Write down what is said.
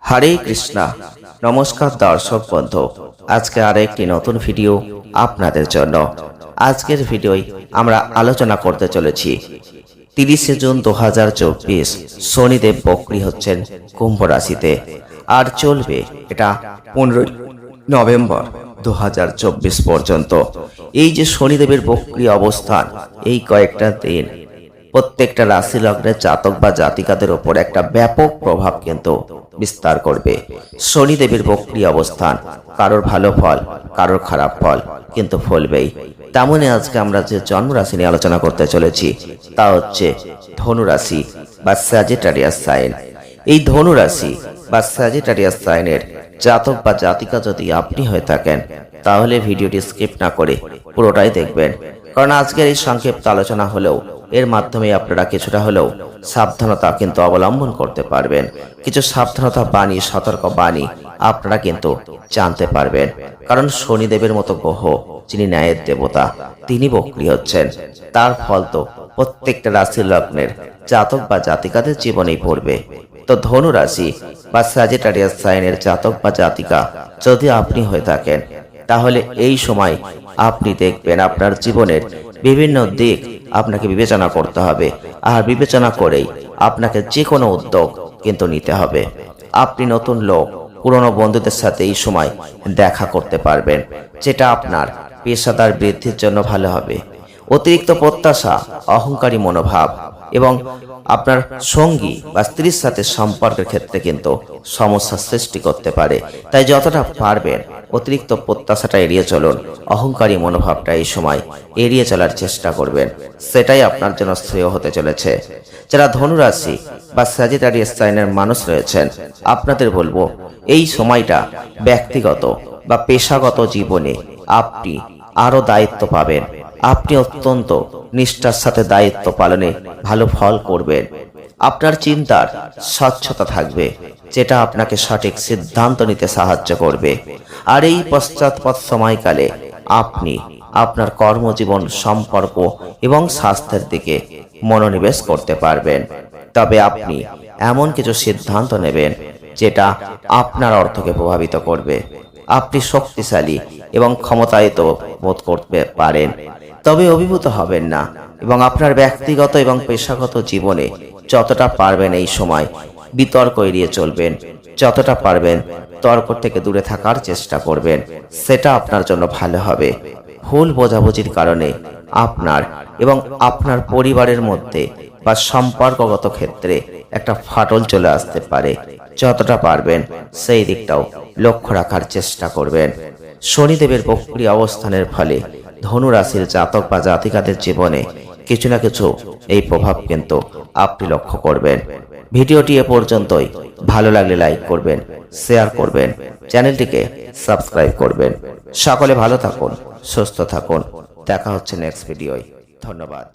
হরে কৃষ্ণা। নমস্কার দর্শক বন্ধু, আজকে আরেকটি নতুন ভিডিও আপনাদের জন্য। আজকের ভিডিওয় আমরা আলোচনা করতে চলেছি 30শে জুন 2024 শনিদেব বক্রী হচ্ছেন কুম্ভ রাশিতে, আর চলবে এটা 15 নভেম্বর 2024 পর্যন্ত। এই যে শনিদেবের বক্রী অবস্থান, এই কয়েকটা দিন প্রত্যেকটা রাশি লগ্নের জাতক বা জাতিকাদের উপর একটা ব্যাপক প্রভাব কিন্তু বিস্তার করবে। শনিদেবের বক্রী অবস্থান কারোর ভালো ফল, কারোর খারাপ ফল কিন্তু ফলবেই। তেমনি আজকে আমরা যে জন্ম রাশি নিয়ে আলোচনা করতে চলেছি তা হচ্ছে ধনু রাশি বা স্যাজিটারিয়াস সাইন। এই ধনু রাশি বা স্যাজিটারিয়াস সাইনের জাতক বা জাতিকা যদি আপনি হয়ে থাকেন, তাহলে ভিডিওটি স্কিপ না করে পুরোটাই দেখবেন, কারণ আজকের এই সংক্ষিপ্ত আলোচনা হলেও এর মাধ্যমে আপনারা কিছুটা হলেও সাবধানতা কিন্তু অবলম্বন করতে পারবেন। কিছু সাবধানতা বাণী, সতর্ক বাণী আপনারা কিন্তু জানতে পারবেন, কারণ শনিদেবের মতো গ্রহ যিনি ন্যায়ের দেবতা, তিনি বক্রী হচ্ছেন। তার ফল তো প্রত্যেকটা রাশির লগ্নের জাতক বা জাতিকাদের জীবনেই পড়বে। তো ধনু রাশি বা স্যাজিটারিয়াস সাইনের জাতক বা জাতিকা যদি আপনি হয়ে থাকেন, তাহলে এই সময় আপনি দেখবেন আপনার জীবনের বিভিন্ন দিক আপনাকে বিবেচনা করতে হবে, আর বিবেচনা করেই আপনাকে যে কোনো উদ্যোগ কিন্তু নিতে হবে। আপনি নতুন লোক, পুরনো বন্ধুদের সাথে এই সময় দেখা করতে পারবেন, যেটা আপনার পেশাদার বৃদ্ধির জন্য ভালো হবে। অতিরিক্ত প্রত্যাশা, অহংকারী মনোভাব এবং আপনার সঙ্গী বা স্ত্রীর সাথে সম্পর্কের ক্ষেত্রে কিন্তু সমস্যার সৃষ্টি করতে পারে। তাই যতটা পারবেন অতিরিক্ত প্রত্যাশাটা এড়িয়ে চলুন, অহংকারী মনোভাবটা এই সময় এড়িয়ে চলার চেষ্টা করবেন, সেটাই আপনার জন্য শ্রেয় হতে চলেছে। যারা ধনুরাশি বা স্যাজিটারিয়াস সাইনের মানুষ রয়েছেন, আপনাদের বলবো এই সময়টা ব্যক্তিগত বা পেশাগত জীবনে আপনি আরো দায়িত্ব পাবেন। আপনি অত্যন্ত নিষ্ঠার সাথে দায়িত্ব পালনে ভালো ফল করবেন। আপনার চিন্তার স্বচ্ছতা থাকবে, যেটা আপনাকে সঠিক সিদ্ধান্ত নিতে সাহায্য করবে। আর এই পশ্চাৎপদ সময়কালে আপনি আপনার কর্মজীবন, সম্পর্ক এবং স্বাস্থ্যের দিকে মনোনিবেশ করতে পারবেন। তবে আপনি এমন কিছু সিদ্ধান্ত নেবেন যেটা আপনার অর্থকে প্রভাবিত করবে। আপনি শক্তিশালী এবং ক্ষমতায়িত বোধ করতে পারেন, তবে অভিভূত হবেন না। এবং আপনার ব্যক্তিগত এবং পেশাগত জীবনে যতটা পারবেন এই সময় বিতর্ক এড়িয়ে চলবেন, যতটা পারবেন তর্ক থেকে দূরে থাকার চেষ্টা করবেন, সেটা আপনার জন্য ভালো হবে। ভুল বোঝাবুঝির কারণে আপনার এবং আপনার পরিবারের মধ্যে বা সম্পর্কগত ক্ষেত্রে একটা ফাটল চলে আসতে পারে। যতটা পারবেন সেই দিকটাও লক্ষ্য রাখার চেষ্টা করবেন। শনিদেবের বক্রী অবস্থানের ফলে ধনু রাশির জাতক বা জাতিকাদের জীবনে কিছু না কিছু এই প্রভাব কিন্তু আপনি লক্ষ্য করবেন। ভিডিওটি এ পর্যন্তই। ভালো লাগলে লাইক করবেন, শেয়ার করবেন, চ্যানেলটিকে সাবস্ক্রাইব করবেন। সকলে ভালো থাকুন, সুস্থ থাকুন। দেখা হচ্ছে নেক্সট ভিডিওয়। ধন্যবাদ।